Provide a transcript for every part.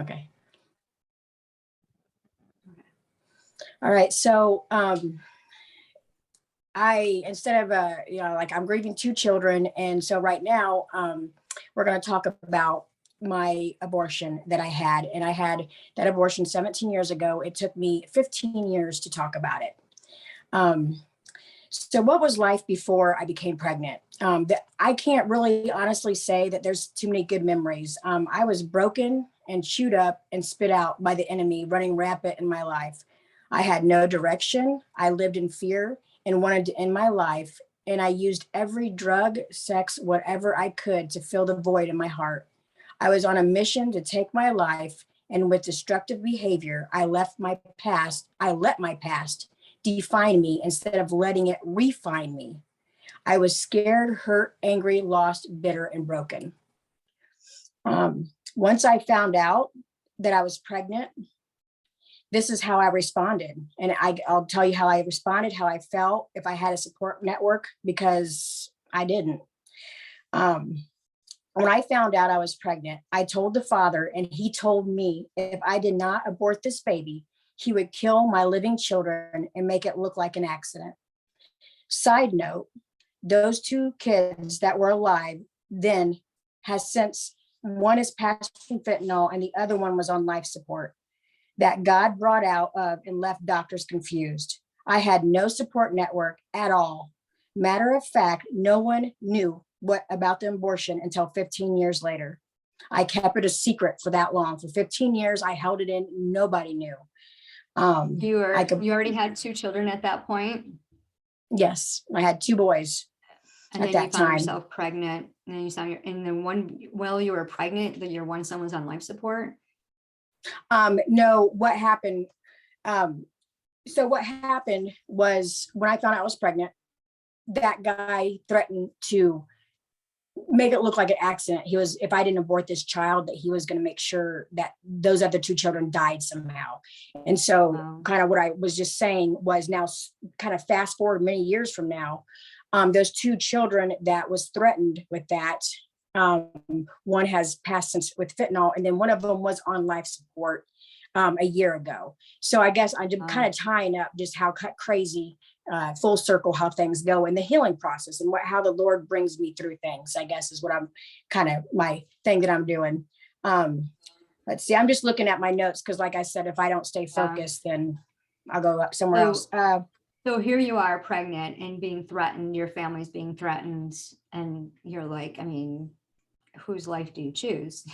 Okay. All right. So instead of like I'm grieving 2 children, and so right now we're going to talk about my abortion that I had, and I had that abortion 17 years ago. It took me 15 years to talk about it. So what was life before I became pregnant? I can't really honestly say that there's too many good memories. I was broken and chewed up and spit out by the enemy running rampant in my life. I had no direction. I lived in fear and wanted to end my life. And I used every drug, sex, whatever I could to fill the void in my heart. I was on a mission to take my life. And with destructive behavior, I let my past define me instead of letting it refine me. I was scared, hurt, angry, lost, bitter, and broken. Once I found out that I was pregnant, this is how I responded. And I'll tell you how I responded, how I felt, if I had a support network, because I didn't. When I found out I was pregnant, I told the father, and he told me if I did not abort this baby, he would kill my living children and make it look like an accident. Side note, those 2 kids that were alive then has since, one is passed from fentanyl and the other one was on life support that God brought out of and left doctors confused. I had no support network at all. Matter of fact, no one knew what about the abortion until 15 years later. I kept it a secret for that long. For 15 years, I held it in. Nobody knew. You already had 2 children at that point? Yes, I had 2 boys. And then you found yourself pregnant, and then you saw while you were pregnant, that your one son was on life support? No, what happened? So what happened was when I found out I was pregnant, that guy threatened to make it look like an accident. If I didn't abort this child, that he was going to make sure that those other 2 children died somehow. And so kind of what I was just saying was, now kind of fast forward many years from now, those 2 children that was threatened with that, one has passed since with fentanyl, and then one of them was on life support a year ago. So I guess I'm just kind of tying up just how crazy, full circle, how things go in the healing process, and how the Lord brings me through things, I guess, is what I'm kind of my thing that I'm doing. Let's see, I'm just looking at my notes, because like I said, if I don't stay focused, then I'll go up somewhere else. So here you are pregnant and being threatened, your family's being threatened, and you're like, I mean, whose life do you choose?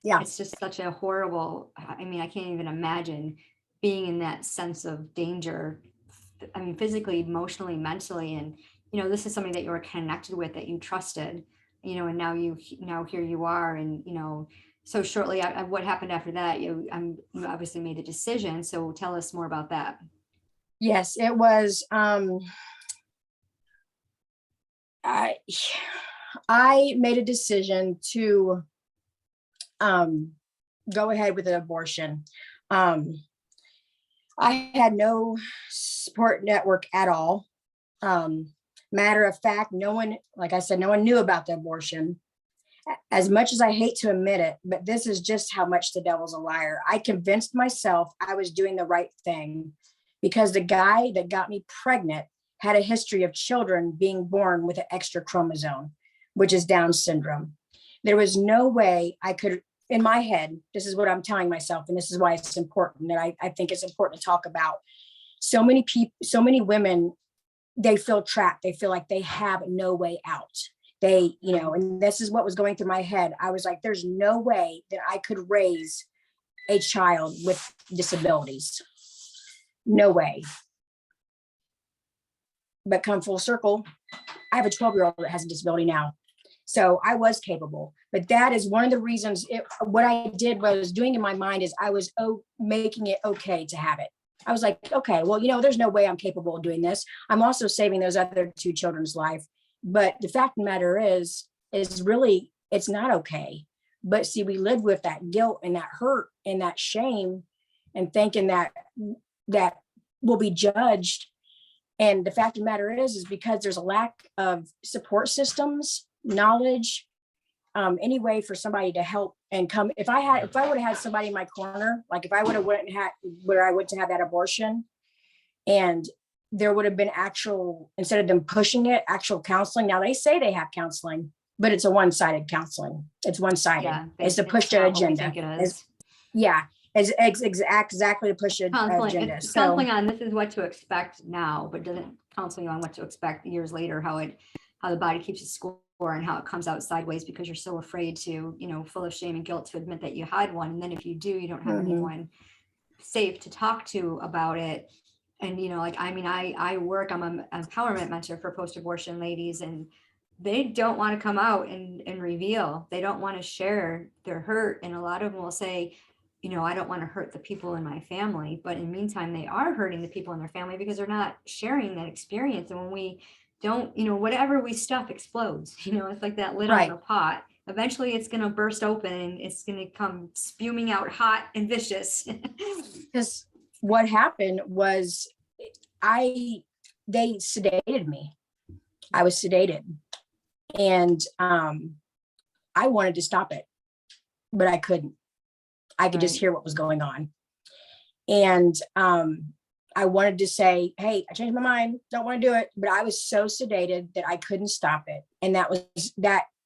It's just such a horrible, I mean, I can't even imagine being in that sense of danger. I mean, physically, emotionally, mentally, and, this is something that you were connected with, that you trusted, and now here you are. And, so shortly, what happened after that? You obviously made a decision. So tell us more about that. Yes, it was, I made a decision to go ahead with an abortion. I had no support network at all. Matter of fact, no one, like I said, no one knew about the abortion. As much as I hate to admit it, but this is just how much the devil's a liar. I convinced myself I was doing the right thing, because the guy that got me pregnant had a history of children being born with an extra chromosome, which is Down syndrome. There was no way I could, in my head, this is what I'm telling myself, and this is why it's important, that I think it's important to talk about. So many people, so many women, they feel trapped. They feel like they have no way out. They, and this is what was going through my head. I was like, there's no way that I could raise a child with disabilities. No way. But come full circle, I have a 12-year-old that has a disability now. So I was capable, but that is one of the reasons. What I did was doing in my mind is I was making it okay to have it. I was like, okay, well, there's no way I'm capable of doing this. I'm also saving those other 2 children's life. But the fact of the matter is really, it's not okay. But see, we live with that guilt and that hurt and that shame, and thinking that we'll be judged. And the fact of the matter is because there's a lack of support systems, knowledge, any way for somebody to help and come, if I would have had somebody in my corner, like if I would have went and had, where I went to have that abortion, and there would have been actual, instead of them pushing it, actual counseling. Now they say they have counseling, but it's a one-sided counseling. It's one-sided. Yeah, It's to it's push the not what we agenda. think it is. Yeah, exactly to push an agenda. It's So counseling on this is what to expect now, but doesn't counseling on what to expect years later, how the body keeps its score and how it comes out sideways because you're so afraid to, full of shame and guilt to admit that you had one. And then if you do, you don't have anyone safe to talk to about it. And, I work, I'm an empowerment mentor for post-abortion ladies, and they don't want to come out and reveal, they don't want to share their hurt. And a lot of them will say, I don't want to hurt the people in my family, but in the meantime, they are hurting the people in their family because they're not sharing that experience. And when we don't, whatever we stuff explodes, it's like that lid on the pot. Eventually it's going to burst open and it's going to come spewing out hot and vicious. Because what happened was they sedated me. I was sedated, and I wanted to stop it, but I couldn't. I could just hear what was going on. And I wanted to say, hey, I changed my mind, don't want to do it. But I was so sedated that I couldn't stop it. And that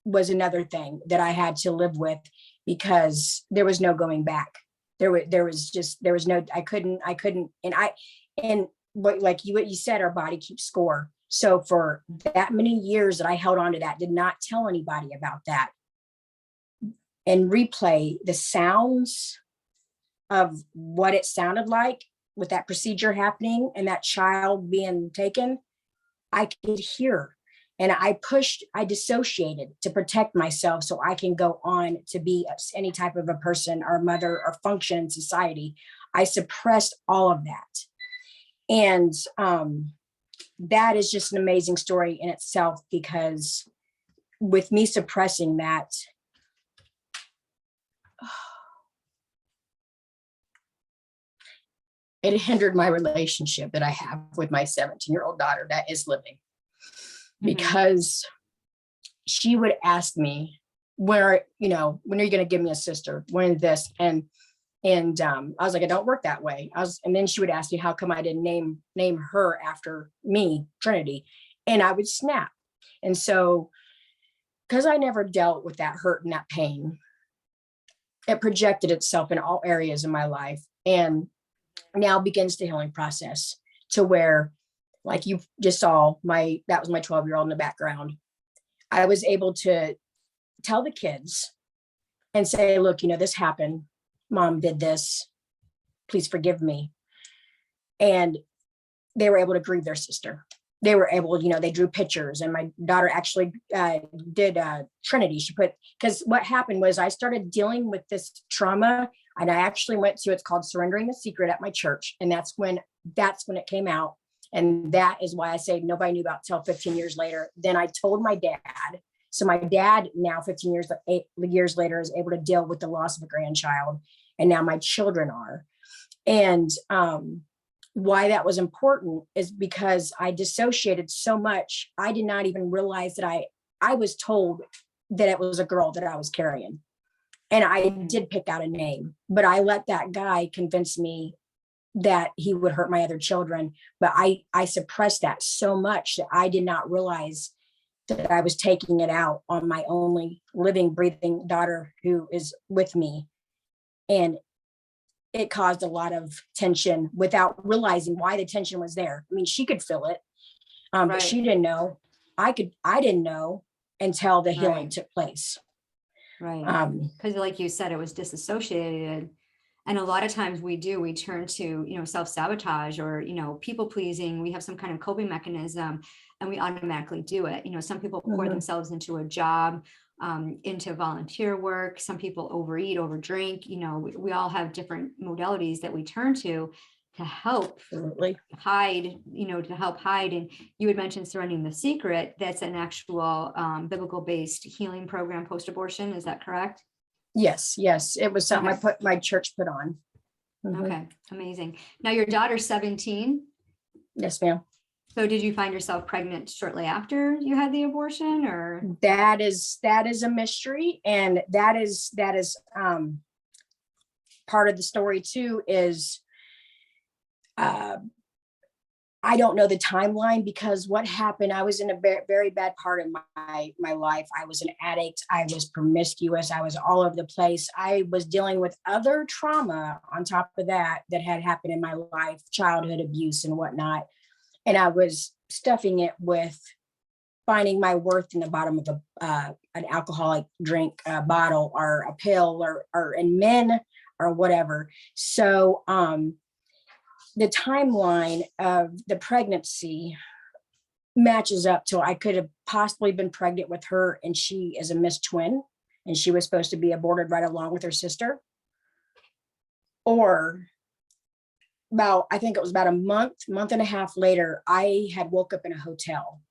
was another thing that I had to live with, because there was no going back. There was no, I couldn't. And what you said, our body keeps score. So for that many years that I held on to that, did not tell anybody about that, and replay the sounds of what it sounded like with that procedure happening and that child being taken, I could hear. And I dissociated to protect myself so I can go on to be any type of a person or mother or function in society. I suppressed all of that. And that is just an amazing story in itself, because with me suppressing that, it hindered my relationship that I have with my 17-year-old daughter that is living, because she would ask me, when are you going to give me a sister? When is this? And I was like, I don't work that way. And then she would ask me, how come I didn't name her after me, Trinity? And I would snap. And so, because I never dealt with that hurt and that pain, it projected itself in all areas of my life. And now begins the healing process, to where, like you just saw, that was my 12-year-old in the background. I was able to tell the kids and say, look, this happened. Mom did this. Please forgive me. And they were able to grieve their sister. They were able, they drew pictures, and my daughter actually did Trinity. Because what happened was I started dealing with this trauma, and I actually went to, it's called Surrendering the Secret at my church. And that's when it came out. And that is why I say nobody knew about till 15 years later. Then I told my dad. So my dad now 8 years later is able to deal with the loss of a grandchild. And now my children are. And why that was important is because I dissociated so much. I did not even realize that I was told that it was a girl that I was carrying. And I did pick out a name, but I let that guy convince me that he would hurt my other children. But I suppressed that so much that I did not realize that I was taking it out on my only living, breathing daughter who is with me. And it caused a lot of tension without realizing why the tension was there. I mean, she could feel it, but she didn't know. I didn't know until the healing took place. Right. Because like you said, it was disassociated. And a lot of times we turn to, self-sabotage or, people pleasing. We have some kind of coping mechanism and we automatically do it. Some people pour themselves into a job, into volunteer work. Some people overeat, overdrink. We all have different modalities that we turn to help hide, to help hide. And you had mentioned Surrendering the Secret. That's an actual biblical-based healing program post-abortion. Is that correct? Yes. It was something my church put on. Okay. Amazing. Now your daughter's 17. Yes, ma'am. So did you find yourself pregnant shortly after you had the abortion, or? That is a mystery. And that is part of the story too, is I don't know the timeline, because what happened, I was in a very bad part of my life. I was an addict. I was promiscuous. I was all over the place. I was dealing with other trauma on top of that had happened in my life, childhood abuse and whatnot. And I was stuffing it with finding my worth in the bottom of an alcoholic drink bottle, or a pill, or in men, or whatever. So the timeline of the pregnancy matches up to, I could have possibly been pregnant with her, and she is a missed twin, and she was supposed to be aborted right along with her sister. Or I think it was about a month and a half later, I had woke up in a hotel,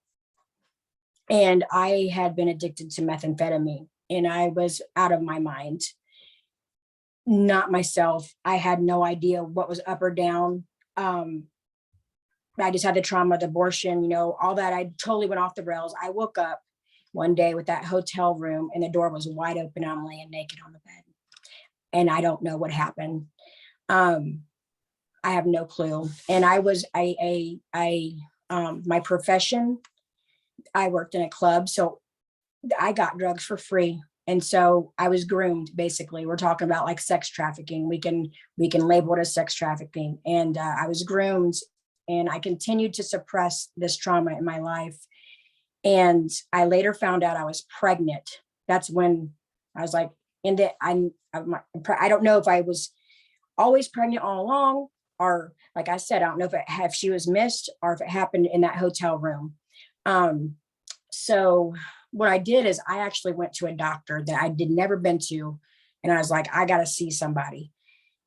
and I had been addicted to methamphetamine, and I was out of my mind, not myself. I had no idea what was up or down. I just had the trauma, the abortion, all that. I totally went off the rails. I woke up one day with that hotel room, and the door was wide open. I'm laying naked on the bed, and I don't know what happened. I have no clue. And I was, my profession, I worked in a club, so I got drugs for free. And so I was groomed, basically. We're talking about like sex trafficking. We can label it as sex trafficking. And I was groomed, and I continued to suppress this trauma in my life. And I later found out I was pregnant. That's when I was like, I don't know if I was always pregnant all along, or like I said, I don't know if she was missed, or if it happened in that hotel room. So what I did is I actually went to a doctor that I did never been to. And I was like, I got to see somebody.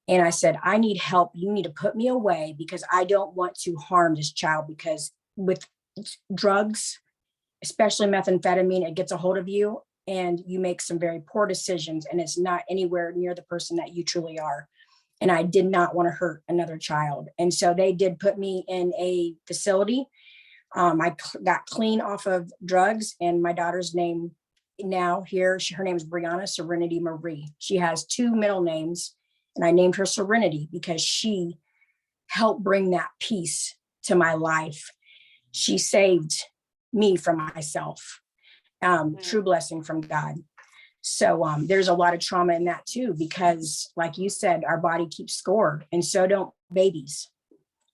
And I said, I need help. You need to put me away, because I don't want to harm this child, because with drugs, especially methamphetamine, it gets a hold of you, and you make some very poor decisions, and it's not anywhere near the person that you truly are. And I did not want to hurt another child. And so they did put me in a facility. I got clean off of drugs, and my daughter's name now here, her name is Brianna Serenity Marie. She has 2 middle names, and I named her Serenity because she helped bring that peace to my life. She saved me from myself. True blessing from God. So there's a lot of trauma in that too, because like you said, our body keeps score, and so don't babies.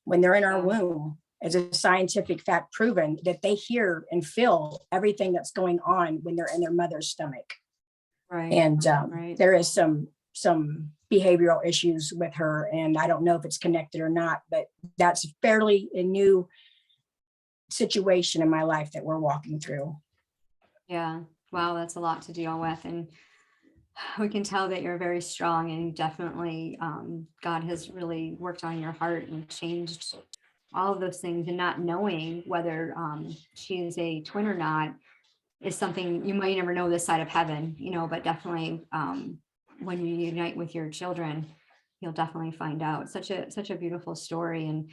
When they're in our womb, it's a scientific fact proven that they hear and feel everything that's going on when they're in their mother's stomach. Right. And there is some behavioral issues with her, and I don't know if it's connected or not, but that's fairly a new situation in my life that we're walking through. Yeah. Wow, that's a lot to deal with. And we can tell that you're very strong, and definitely God has really worked on your heart and changed all of those things. And not knowing whether she is a twin or not is something you might never know this side of heaven, but definitely when you unite with your children, you'll definitely find out. Such a beautiful story. And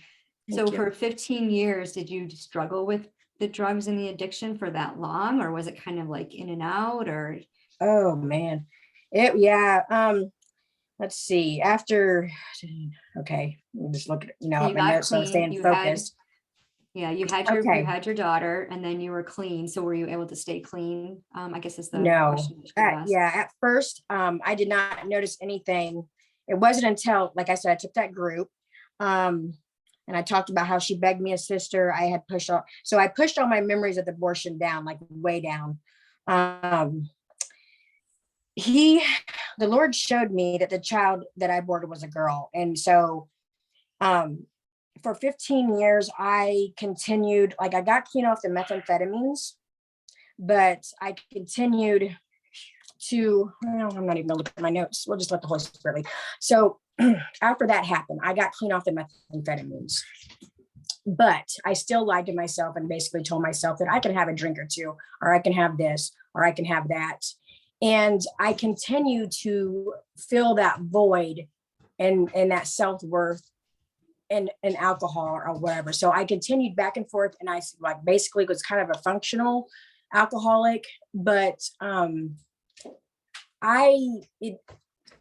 so for 15 years, did you struggle with the drugs and the addiction for that long, or was it kind of like in and out, or? Oh man. Let's see. Okay. We'll just look at, You my got notes, so I'm clean. staying focused. You had your daughter, and then you were clean. So were you able to stay clean? I guess is the question. At first, I did not notice anything. It wasn't until, like I said, I took that group. And I talked about how she begged me a sister. I pushed all my memories of the abortion down, like way down. The Lord showed me that the child that I aborted was a girl. And so for 15 years, I continued, like I got clean off the methamphetamines, but I continued to, I'm not even gonna look at my notes. We'll just let the Holy Spirit lead. So after that happened, I got clean off the methamphetamines, but I still lied to myself and basically told myself that I can have a drink or two, or I can have this, or I can have that. And I continue to fill that void and that self-worth and alcohol or whatever. So I continued back and forth, and I like basically was kind of a functional alcoholic, but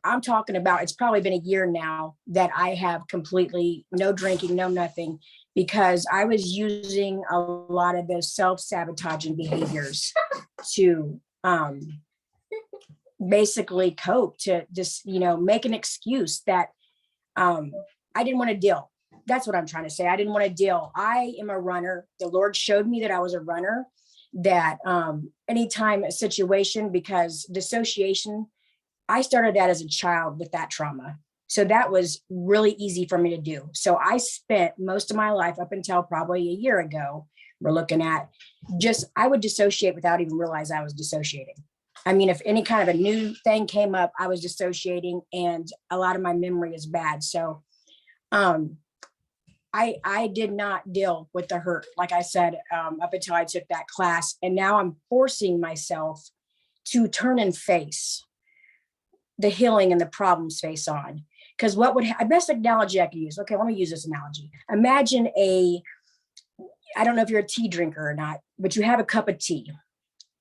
I'm talking about, it's probably been a year now that I have completely no drinking, no nothing, because I was using a lot of those self-sabotaging behaviors to basically cope, to just, make an excuse that I didn't want to deal. That's what I'm trying to say. I didn't want to deal. I am a runner. The Lord showed me that I was a runner, that anytime a situation, because dissociation, I started that as a child with that trauma. So that was really easy for me to do. So I spent most of my life up until probably a year ago, we're looking at, I would dissociate without even realize I was dissociating. I mean, if any kind of a new thing came up, I was dissociating, and a lot of my memory is bad. So I did not deal with the hurt, like I said, up until I took that class. And now I'm forcing myself to turn and face the healing and the problems face on. Because what would a best analogy I could use? Okay, let me use this analogy. Imagine I don't know if you're a tea drinker or not, but you have a cup of tea,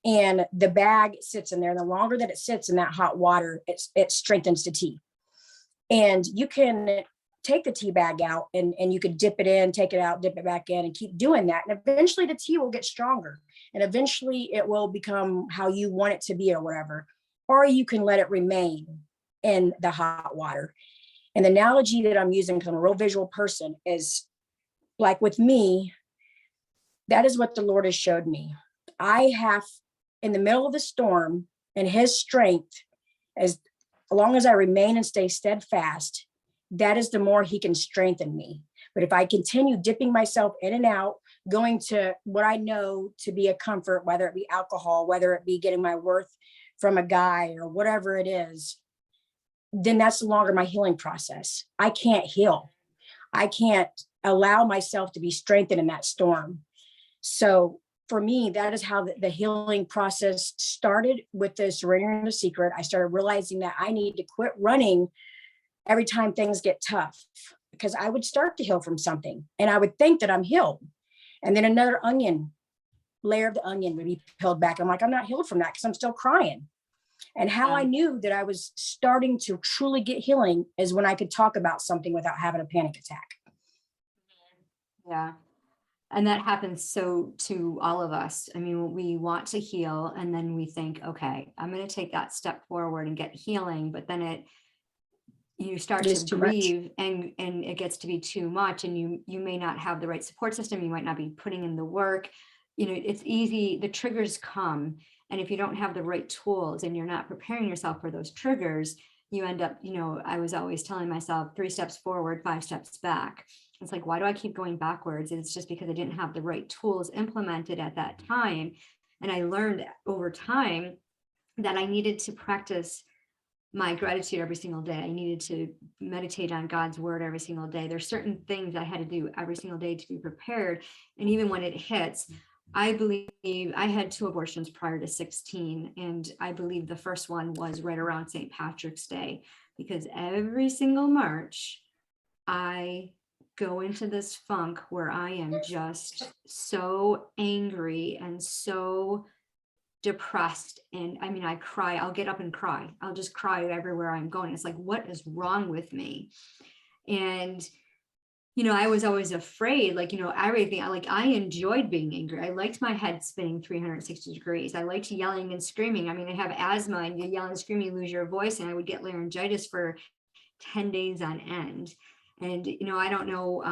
and the bag sits in there. And the longer that it sits in that hot water, it strengthens the tea. And you can take the tea bag out, and you could dip it in, take it out, dip it back in, and keep doing that. And eventually the tea will get stronger, and eventually it will become how you want it to be or whatever. Or you can let it remain in the hot water. And the analogy that I'm using, because I'm a real visual person, is like with me, that is what the Lord has showed me. I have, in the middle of the storm, and his strength, as long as I remain and stay steadfast, that is the more he can strengthen me. But if I continue dipping myself in and out, going to what I know to be a comfort, whether it be alcohol, whether it be getting my worth from a guy or whatever it is, then that's no longer my healing process. I can't heal. I can't allow myself to be strengthened in that storm. So for me, that is how the healing process started, with the surrendering the secret. I started realizing that I need to quit running every time things get tough, because I would start to heal from something and I would think that I'm healed. And then another layer of the onion would be peeled back. I'm like, I'm not healed from that because I'm still crying. And how I knew that I was starting to truly get healing is when I could talk about something without having a panic attack. Yeah. And that happens to all of us. I mean, we want to heal, and then we think, okay, I'm going to take that step forward and get healing. But then you start to grieve, and it gets to be too much, and you may not have the right support system. You might not be putting in the work. It's easy. The triggers come. And if you don't have the right tools and you're not preparing yourself for those triggers, you end up, I was always telling myself 3 steps forward, 5 steps back. It's like, why do I keep going backwards? And it's just because I didn't have the right tools implemented at that time. And I learned over time that I needed to practice my gratitude every single day. I needed to meditate on God's word every single day. There's certain things I had to do every single day to be prepared. And even when it hits, I believe I had 2 abortions prior to 16. And I believe the first one was right around St. Patrick's Day, because every single March, I go into this funk where I am just so angry and so depressed. And I mean, I cry, I'll get up and cry. I'll just cry everywhere I'm going. It's like, what is wrong with me? And I was always afraid, everything. I enjoyed being angry. I liked my head spinning 360 degrees. I liked yelling and screaming. I mean, I have asthma, and you yell and scream, you lose your voice. And I would get laryngitis for 10 days on end. And, I don't know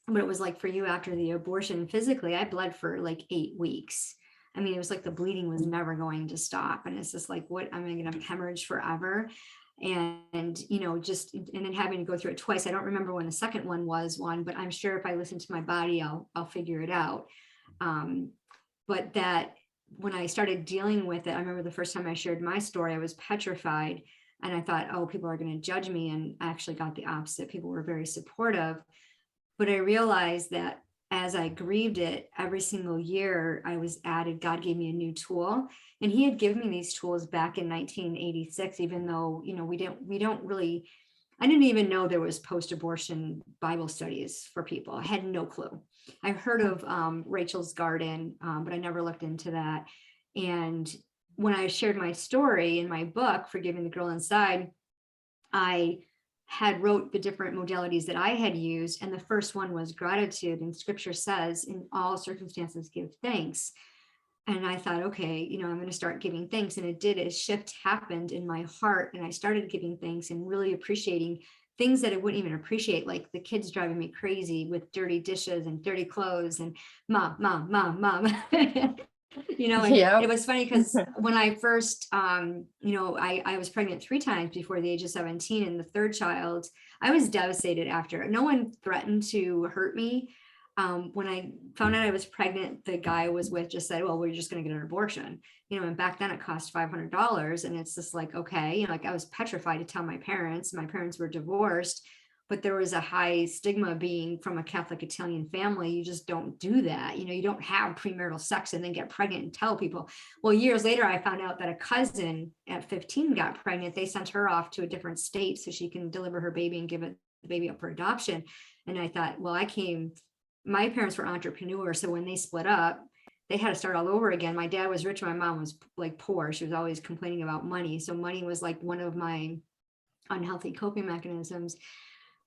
what it was like for you after the abortion. Physically, I bled for like 8 weeks. I mean, it was like the bleeding was never going to stop. And it's just like, what, am I going to hemorrhage forever? And then having to go through it twice. I don't remember when the second one was, but I'm sure if I listen to my body, I'll figure it out. But that when I started dealing with it, I remember the first time I shared my story, I was petrified, and I thought, oh, people are going to judge me. And I actually got the opposite. People were very supportive. But I realized that as I grieved it, every single year I was added, God gave me a new tool. And he had given me these tools back in 1986, even though, we don't really I didn't even know there was post-abortion Bible studies for people. I had no clue. I've heard of Rachel's Garden, but I never looked into that. And when I shared my story in my book, Forgiving the Girl Inside, I had wrote the different modalities that I had used. And the first one was gratitude. And scripture says, in all circumstances, give thanks. And I thought, okay, I'm going to start giving thanks. And it did. A shift happened in my heart. And I started giving thanks and really appreciating things that I wouldn't even appreciate, like the kids driving me crazy with dirty dishes and dirty clothes and mom. It was funny because when I first, I was pregnant 3 times before the age of 17, and the third child, I was devastated after. No one threatened to hurt me. When I found out I was pregnant, the guy I was with just said, well, we're just going to get an abortion, and back then it cost $500. And it's just like, okay, like I was petrified to tell my parents. My parents were divorced, but there was a high stigma being from a Catholic Italian family. You just don't do that. You don't have premarital sex and then get pregnant and tell people. Well, years later, I found out that a cousin at 15 got pregnant. They sent her off to a different state so she can deliver her baby and give the baby up for adoption. And I thought, well, my parents were entrepreneurs. So when they split up, they had to start all over again. My dad was rich. My mom was like poor. She was always complaining about money. So money was like one of my unhealthy coping mechanisms.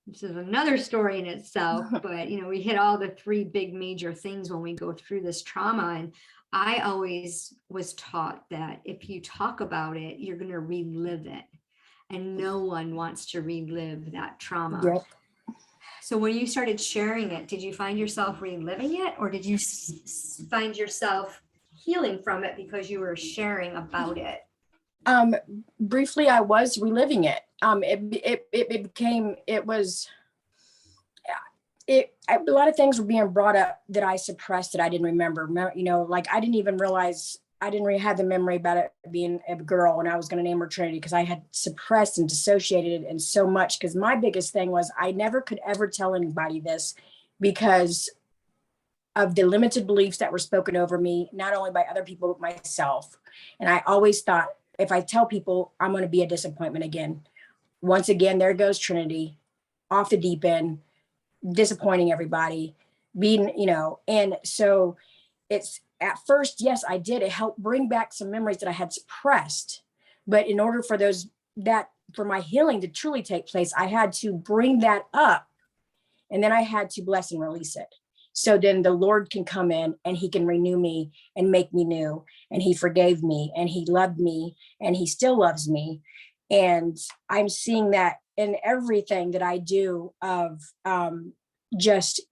This is another story in itself, but we hit all the 3 big major things when we go through this trauma. And I always was taught that if you talk about it, you're going to relive it. And no one wants to relive that trauma. Yep. So when you started sharing it, did you find yourself reliving it, or did you find yourself healing from it because you were sharing about it? Briefly, I was reliving it. A lot of things were being brought up that I suppressed, that I didn't remember. Like I didn't even realize, I didn't really have the memory about it being a girl, and I was going to name her Trinity, because I had suppressed and dissociated it and so much. Because my biggest thing was I never could ever tell anybody this because of the limited beliefs that were spoken over me, not only by other people, but myself. And I always thought, if I tell people, I'm going to be a disappointment again. Once again, there goes Trinity off the deep end, disappointing everybody, and so it's at first, yes, I did. It helped bring back some memories that I had suppressed. But in order for for my healing to truly take place, I had to bring that up, and then I had to bless and release it. So then the Lord can come in and he can renew me and make me new. And he forgave me and he loved me and he still loves me. And I'm seeing that in everything that I do, of just,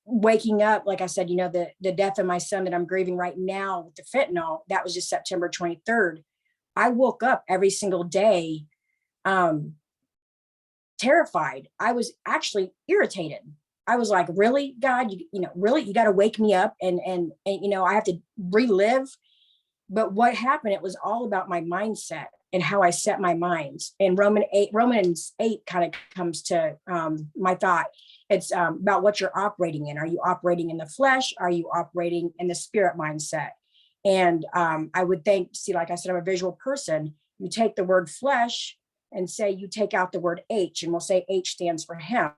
waking up. Like I said, the death of my son that I'm grieving right now with the fentanyl, that was just September 23rd. I woke up every single day terrified. I was actually irritated. I was like, really, God, really, you got to wake me up and I have to relive. But what happened, it was all about my mindset and how I set my mind. And Romans 8 kind of comes to my thought. It's about what you're operating in. Are you operating in the flesh? Are you operating in the spirit mindset? And I would like I said, I'm a visual person. You take the word flesh and say, you take out the word H, and we'll say H stands for him.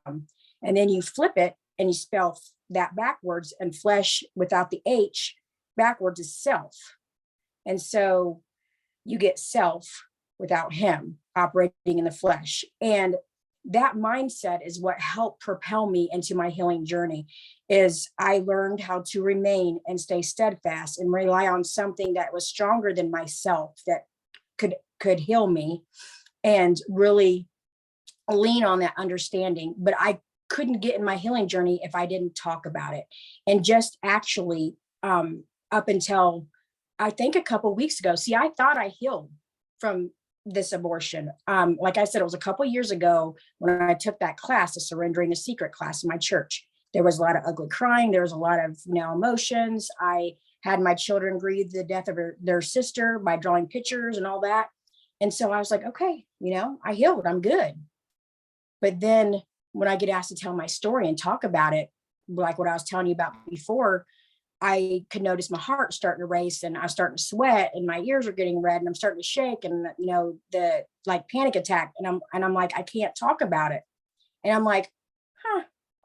And then you flip it and you spell that backwards, and flesh without the H backwards is self. And so you get self without him, operating in the flesh. And that mindset is what helped propel me into my healing journey. Is I learned how to remain and stay steadfast and rely on something that was stronger than myself, that could heal me, and really lean on that understanding. But I couldn't get in my healing journey if I didn't talk about it. And just actually up until I think a couple of weeks ago, I thought I healed from this abortion. Like I said, it was a couple of years ago when I took that class, the Surrendering the Secret class in my church. There was a lot of ugly crying. There was a lot of emotions. I had my children grieve the death of their sister by drawing pictures and all that. And so I was like, okay, I healed, I'm good. But then when I get asked to tell my story and talk about it, like what I was telling you about before, I could notice my heart starting to race, and I was starting to sweat, and my ears are getting red, and I'm starting to shake, and the like panic attack. And I'm like, I can't talk about it. And I'm like,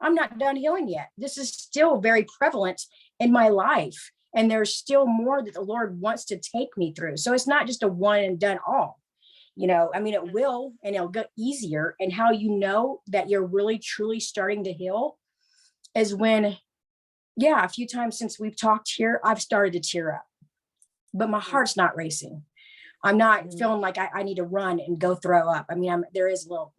I'm not done healing yet. This is still very prevalent in my life. And there's still more that the Lord wants to take me through. So it's not just a one and done all. I mean, it will, and it'll get easier. And how you know that you're really, truly starting to heal is when, a few times since we've talked here, I've started to tear up, but my heart's not racing. I'm not feeling like I need to run and go throw up. I mean, there is a little,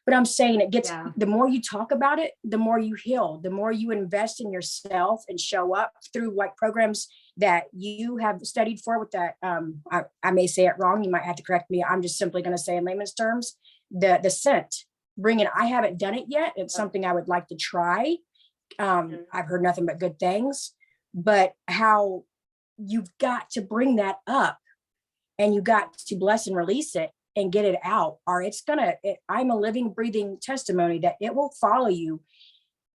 but I'm saying it gets, the more you talk about it, the more you heal, the more you invest in yourself and show up through like programs that you have studied for with that. I may say it wrong. You might have to correct me. I'm just simply going to say in layman's terms, the scent, bring it. I haven't done it yet. It's something I would like to try. I've heard nothing but good things, but how you've got to bring that up. And you got to bless and release it and get it out, or I'm a living, breathing testimony that it will follow you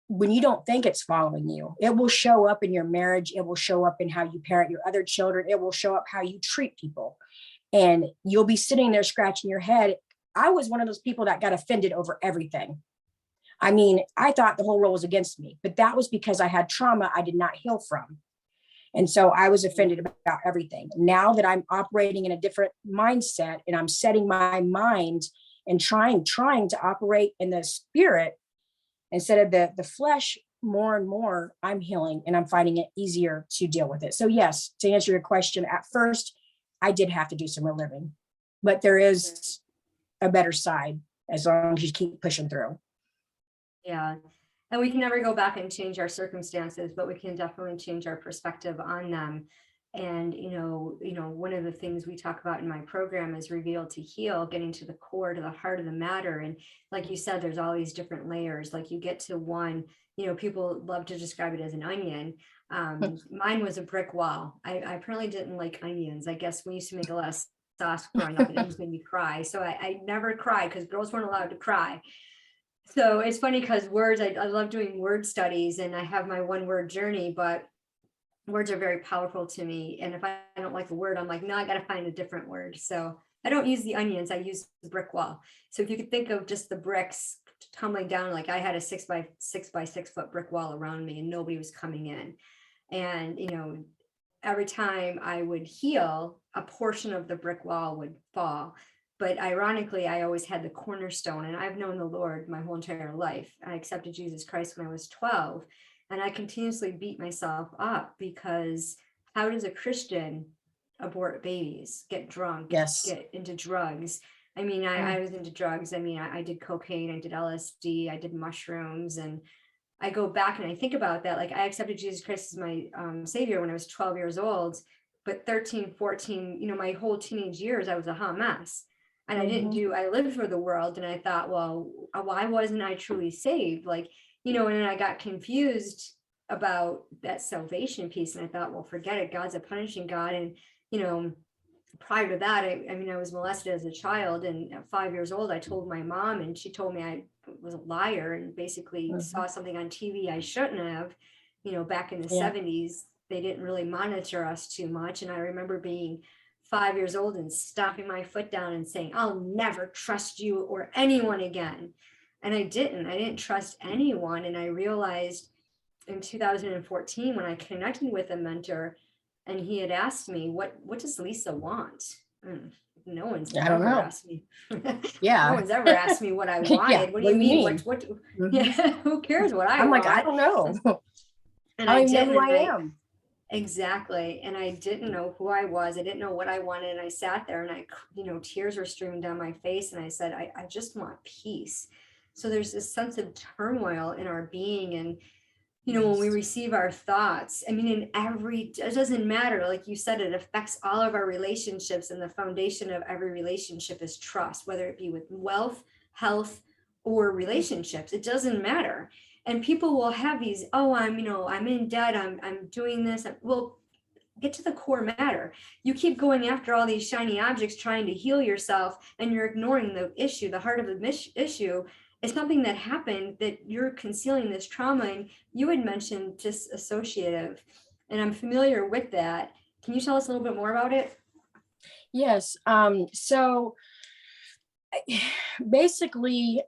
when you don't think it's following you. It will show up in your marriage. It will show up in how you parent your other children. It will show up how you treat people. And you'll be sitting there scratching your head. I was one of those people that got offended over everything. I mean, I thought the whole world was against me, but that was because I had trauma I did not heal from. And so I was offended about everything. Now that I'm operating in a different mindset, and I'm setting my mind and trying to operate in the spirit instead of the flesh more and more, I'm healing, and I'm finding it easier to deal with it. So yes, to answer your question, at first I did have to do some reliving, but there is a better side as long as you keep pushing through. Yeah. And we can never go back and change our circumstances, but we can definitely change our perspective on them. And, one of the things we talk about in my program is Reveal to Heal, getting to the core, to the heart of the matter. And like you said, there's all these different layers. Like you get to one, people love to describe it as an onion. Mine was a brick wall. I apparently didn't like onions. I guess we used to make a lot of sauce growing up, and it just made me cry. So I never cried because girls weren't allowed to cry. So it's funny because words, I love doing word studies, and I have my one word journey, but words are very powerful to me. And if I don't like the word, I'm like, no, I got to find a different word. So I don't use the onions, I use the brick wall. So if you could think of just the bricks tumbling down, like I had a 6 by 6 foot brick wall around me, and nobody was coming in. And, every time I would heal, a portion of the brick wall would fall. But ironically, I always had the cornerstone, and I've known the Lord my whole entire life. I accepted Jesus Christ when I was 12, and I continuously beat myself up because how does a Christian abort babies, get drunk, get into drugs? I mean, I was into drugs. I mean, I did cocaine, I did LSD, I did mushrooms, and I go back and I think about that. Like I accepted Jesus Christ as my savior when I was 12 years old, but 13, 14, my whole teenage years, I was a hot mess. And I lived for the world, and I thought, well, why wasn't I truly saved? Like, and then I got confused about that salvation piece. And I thought, well, forget it. God's a punishing God. And, prior to that, I was molested as a child, and at 5 years old, I told my mom, and she told me I was a liar and basically saw something on TV I shouldn't have. Back in the 70s, they didn't really monitor us too much. And I remember being 5 years old and stomping my foot down and saying, I'll never trust you or anyone again. And I didn't trust anyone. And I realized in 2014, when I connected with a mentor, and he had asked me, what does Lisa want? No one's ever asked me. No one's ever asked me what I wanted. What do you mean? Who cares what I want? I'm like, I don't know. And I didn't know who I am. Exactly. And I didn't know who I was. I didn't know what I wanted. And I sat there, and tears were streaming down my face. And I said, I just want peace. So there's this sense of turmoil in our being. And, when we receive our thoughts, it doesn't matter. Like you said, it affects all of our relationships. And the foundation of every relationship is trust, whether it be with wealth, health, or relationships. It doesn't matter. And people will have these, I'm in debt, I'm doing this. Well, get to the core matter. You keep going after all these shiny objects trying to heal yourself, and you're ignoring the issue. The heart of the issue is something that happened, that you're concealing this trauma. And you had mentioned disassociative. And I'm familiar with that. Can you tell us a little bit more about it? Yes. So basically,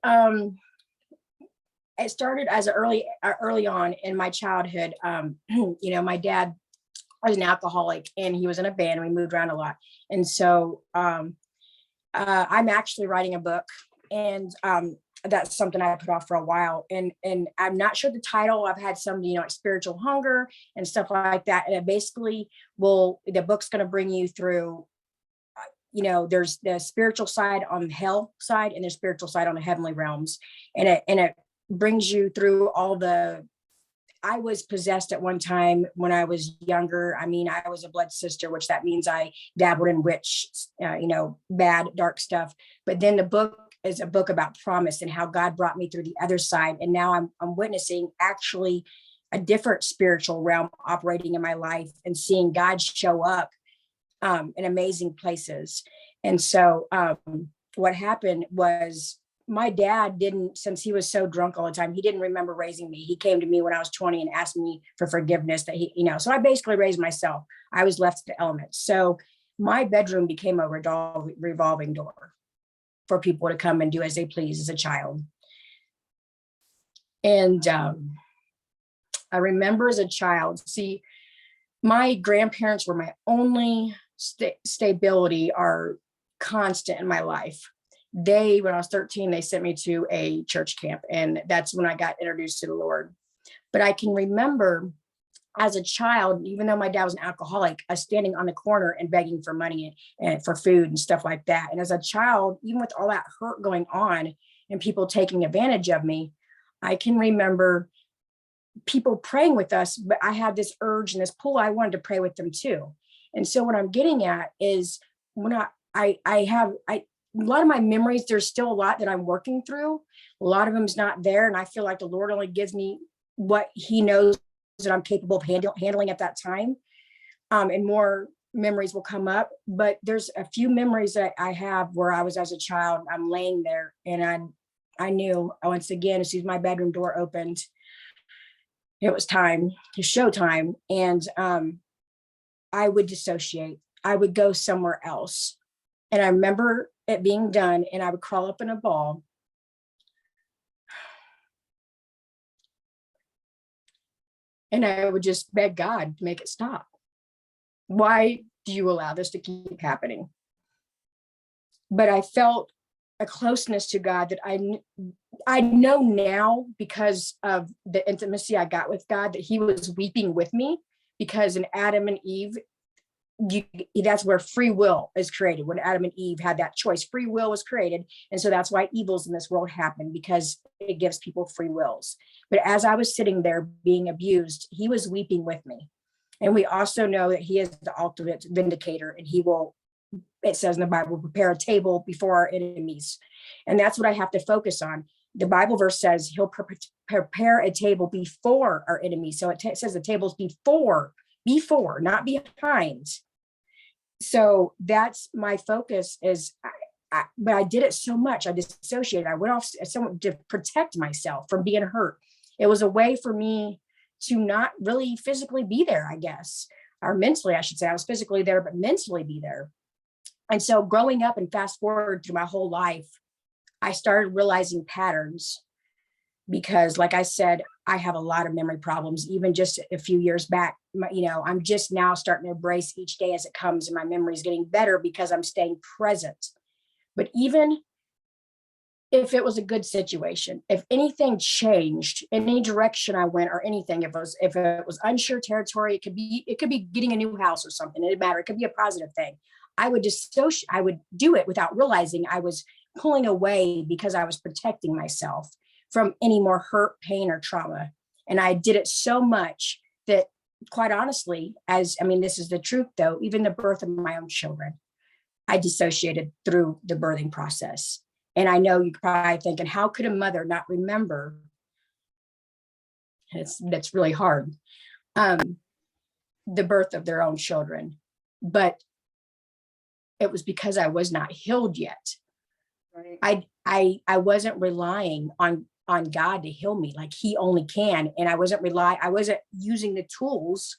it started as early on in my childhood. My dad was an alcoholic and he was in a band. We moved around a lot. And so I'm actually writing a book, and that's something I put off for a while. And I'm not sure the title. I've had some, like spiritual hunger and stuff like that. And it basically the book's going to bring you through, there's the spiritual side on the hell side and the spiritual side on the heavenly realms. And it brings you through I was possessed at one time when I was younger. I mean, I was a blood sister, which that means I dabbled in witch, bad, dark stuff. But then the book is a book about promise and how God brought me through the other side. And now I'm witnessing actually a different spiritual realm operating in my life and seeing God show up in amazing places. And so what happened was, my dad didn't, since he was so drunk all the time, he didn't remember raising me. He came to me when I was 20 and asked me for forgiveness so I basically raised myself. I was left to the elements. So my bedroom became a revolving door for people to come and do as they please as a child. And I remember as a child, my grandparents were my only stability or constant in my life. When I was 13, they sent me to a church camp, and that's when I got introduced to the Lord. But I can remember as a child, even though my dad was an alcoholic, I was standing on the corner and begging for money and for food and stuff like that. And as a child, even with all that hurt going on and people taking advantage of me, I can remember people praying with us, but I had this urge and this pull. I wanted to pray with them too. And so what I'm getting at is, when a lot of my memories, there's still a lot that I'm working through. A lot of them is not there. And I feel like the Lord only gives me what he knows that I'm capable of handling at that time. And more memories will come up. But there's a few memories that I have where I was as a child, I'm laying there and I knew, once again, as soon as my bedroom door opened, it was time to showtime. And I would dissociate. I would go somewhere else. And I remember it being done, and I would crawl up in a ball. And I would just beg God to make it stop. Why do you allow this to keep happening? But I felt a closeness to God that I know now, because of the intimacy I got with God, that he was weeping with me, because in Adam and Eve, that's where free will is created. When Adam and Eve had that choice, free will was created. And so that's why evils in this world happen, because it gives people free wills. But as I was sitting there being abused, he was weeping with me. And we also know that he is the ultimate vindicator, and he will, it says in the Bible, prepare a table before our enemies. And that's what I have to focus on. The Bible verse says he'll prepare a table before our enemies. So it says the table's before, not behind. So that's my focus is, but I did it so much. I dissociated. I went off to protect myself from being hurt. It was a way for me to not really physically be there, I guess, or mentally, I should say. I was physically there, but mentally be there. And so growing up and fast forward through my whole life, I started realizing patterns, because like I said, I have a lot of memory problems. Even just a few years back, I'm just now starting to embrace each day as it comes, and my memory is getting better because I'm staying present. But even if it was a good situation, if anything changed, any direction I went or anything, if it was unsure territory, it could be getting a new house or something. It didn't matter. It could be a positive thing. I would do it without realizing I was pulling away, because I was protecting myself from any more hurt, pain, or trauma. And I did it so much that, quite honestly, this is the truth though, even the birth of my own children, I dissociated through the birthing process. And I know you're probably thinking, how could a mother not remember? That's really hard. The birth of their own children. But it was because I was not healed yet. Right. I wasn't relying on God to heal me like he only can. And I wasn't using the tools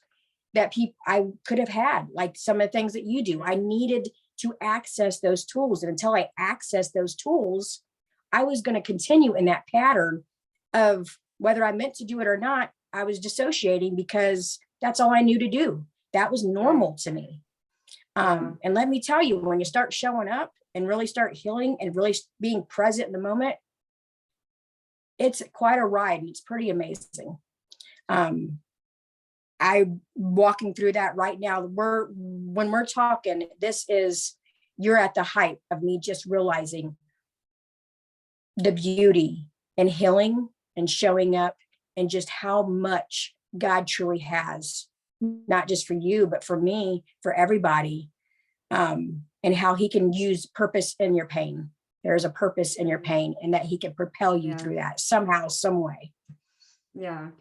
that I could have had, like some of the things that you do. I needed to access those tools. And until I accessed those tools, I was going to continue in that pattern of, whether I meant to do it or not, I was dissociating because that's all I knew to do. That was normal to me. And let me tell you, when you start showing up and really start healing and really being present in the moment, it's quite a ride. It's pretty amazing. I'm walking through that right now. When we're talking, you're at the height of me just realizing the beauty and healing and showing up, and just how much God truly has, not just for you, but for me, for everybody, and how he can use purpose in your pain. There's a purpose in your pain, and that he can propel you through that somehow, some way. Yeah.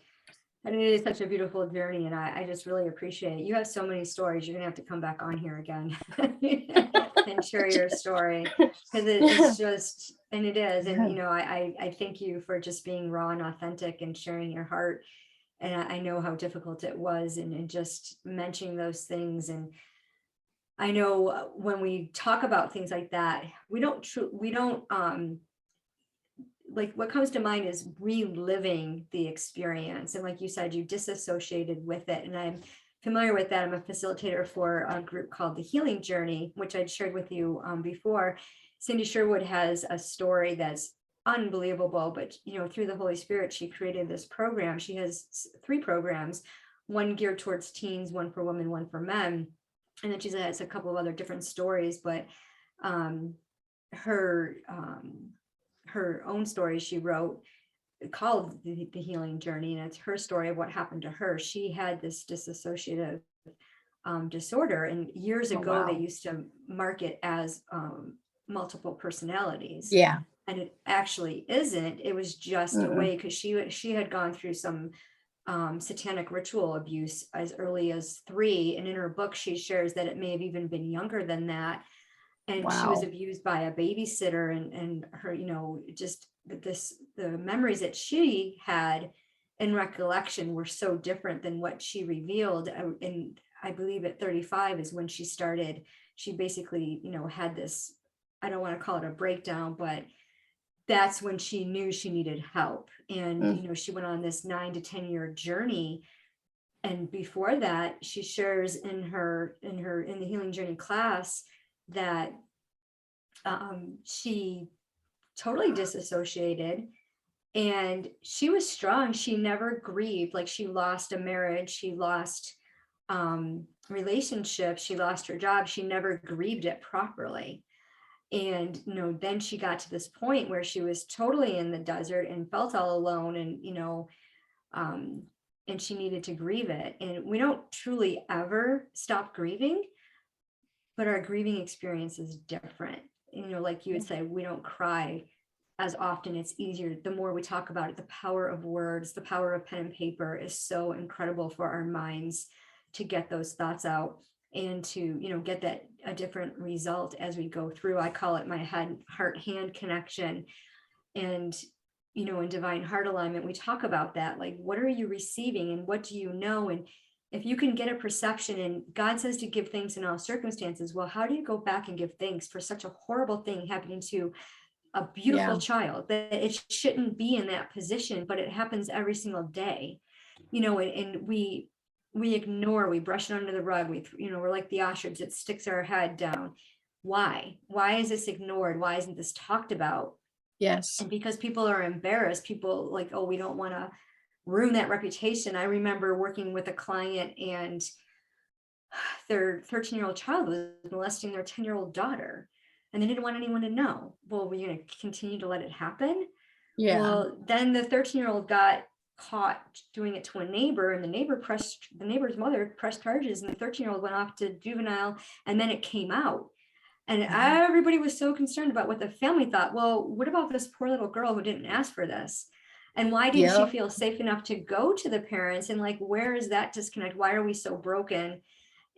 And it is such a beautiful journey. And I just really appreciate it. You have so many stories. You're going to have to come back on here again and share your story, because it's just, and it is. And, you know, I thank you for just being raw and authentic and sharing your heart. And I know how difficult it was, and just mentioning those things. And I know when we talk about things like that, we don't like, what comes to mind is reliving the experience. And like you said, you disassociated with it. And I'm familiar with that. I'm a facilitator for a group called The Healing Journey, which I'd shared with you before. Cindy Sherwood has a story that's unbelievable, but, you know, through the Holy Spirit, she created this program. She has 3 programs, one geared towards teens, one for women, one for men. And then she has a couple of other different stories, but her own story she wrote called the Healing Journey, and it's her story of what happened to her. She had this dissociative disorder, and years ago they used to mark it as multiple personalities. Yeah. And it actually isn't. It was just a way, because she had gone through some satanic ritual abuse as early as 3, and in her book she shares that it may have even been younger than that. And she was abused by a babysitter, and her, you know, just the memories that she had in recollection were so different than what she revealed. And I believe at 35 is when she basically, you know, had this, I don't want to call it a breakdown, but that's when she knew she needed help. And, you know, she went on this 9 to 10 year journey. And before that, she shares in the Healing Journey class that she totally disassociated, and she was strong. She never grieved. Like, she lost a marriage, she lost relationships, she lost her job. She never grieved it properly. And, you know, then she got to this point where she was totally in the desert and felt all alone, and, you know, and she needed to grieve it. And we don't truly ever stop grieving, but our grieving experience is different. You know, like you would say, we don't cry as often. It's easier. The more we talk about it, the power of words, the power of pen and paper is so incredible for our minds to get those thoughts out, and to, you know, get that a different result as we go through. I call it my heart hand connection. And, you know, in divine heart alignment, we talk about that. Like, what are you receiving, and what do you know? And if you can get a perception, and God says to give thanks in all circumstances, well, how do you go back and give thanks for such a horrible thing happening to a beautiful child, that it shouldn't be in that position, but it happens every single day, you know? And we ignore, we brush it under the rug. We're like the ostrich that sticks our head down. Why is this ignored? Why isn't this talked about? Yes. And because people are embarrassed, people like, oh, we don't want to ruin that reputation. I remember working with a client, and their 13-year-old child was molesting their 10-year-old daughter, and they didn't want anyone to know. Well, we're going to continue to let it happen. Yeah. Well, then the 13-year-old got caught doing it to a neighbor, and the neighbor's mother pressed charges, and the 13-year-old went off to juvenile, and then it came out. And everybody was so concerned about what the family thought. Well, what about this poor little girl who didn't ask for this? And why didn't she feel safe enough to go to the parents? And like, where is that disconnect? Why are we so broken?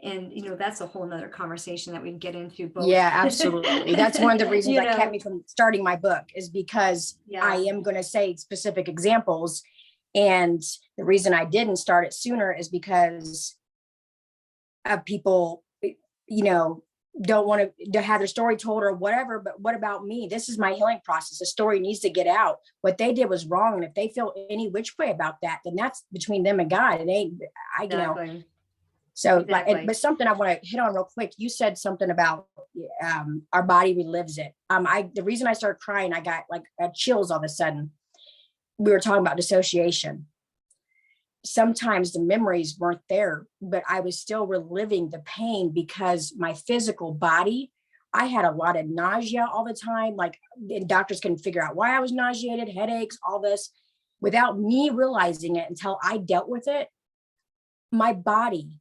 And, you know, that's a whole nother conversation that we can get into both. Yeah, absolutely. That's one of the reasons that kept me from starting my book, is because I am going to say specific examples. And the reason I didn't start it sooner is because of people, don't want to have their story told or whatever, but what about me? This is my healing process. The story needs to get out. What they did was wrong. And if they feel any which way about that, then that's between them and God. It ain't, Exactly. So, Exactly. but something I want to hit on real quick. You said something about our body relives it. The reason I started crying, I got like chills all of a sudden. We were talking about dissociation. Sometimes the memories weren't there, but I was still reliving the pain because my physical body, I had a lot of nausea all the time. Like, and doctors couldn't figure out why I was nauseated, headaches, all this, without me realizing it until I dealt with it. My body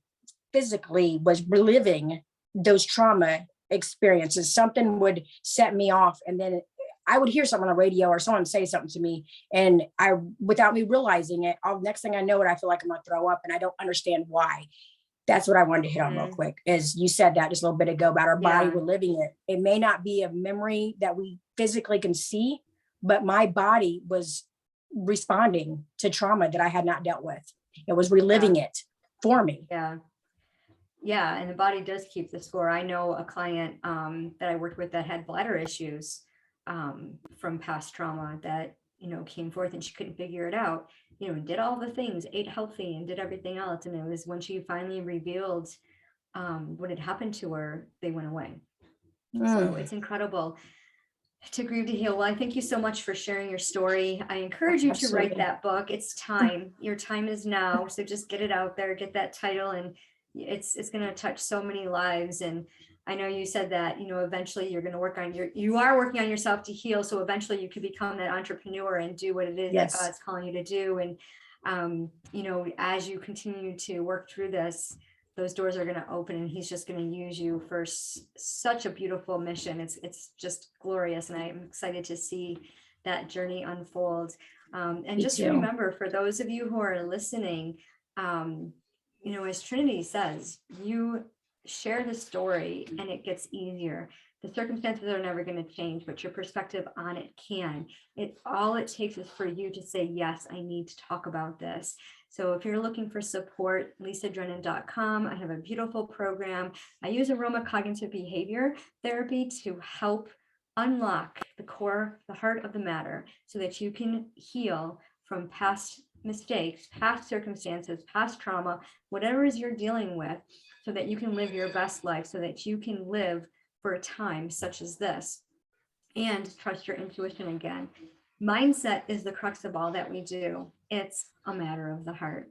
physically was reliving those trauma experiences. Something would set me off, and then I would hear something on the radio or someone say something to me, and without me realizing it, next thing I know it, I feel like I'm gonna throw up, and I don't understand why. That's what I wanted to hit on real quick. Is you said that just a little bit ago about our body reliving it. It may not be a memory that we physically can see, but my body was responding to trauma that I had not dealt with. It was reliving it for me. Yeah, and the body does keep the score. I know a client that I worked with that had bladder issues from past trauma that, came forth, and she couldn't figure it out, and did all the things, ate healthy and did everything else. And it was when she finally revealed what had happened to her, they went away. So it's incredible. To Grieve to Heal. Well, I thank you so much for sharing your story. I encourage you to write that book. It's time. Your time is now. So just get it out there, get that title, and it's going to touch so many lives. And I know you said that, eventually you're going to you are working on yourself to heal. So eventually you could become that entrepreneur and do what it is that God's calling you to do. And, as you continue to work through this, those doors are going to open, and he's just going to use you for such a beautiful mission. It's just glorious. And I'm excited to see that journey unfold. And just remember, for those of you who are listening, as Trinity says, you share the story and it gets easier. The circumstances are never going to change, but your perspective on it can. All it takes is for you to say, yes, I need to talk about this. So if you're looking for support, lisadrennan.com. I have a beautiful program. I use aroma cognitive behavior therapy to help unlock the heart of the matter, so that you can heal from past mistakes, past circumstances, past trauma, whatever it is you're dealing with, so that you can live your best life, so that you can live for a time such as this and trust your intuition again. Mindset is the crux of all that we do. It's a matter of the heart.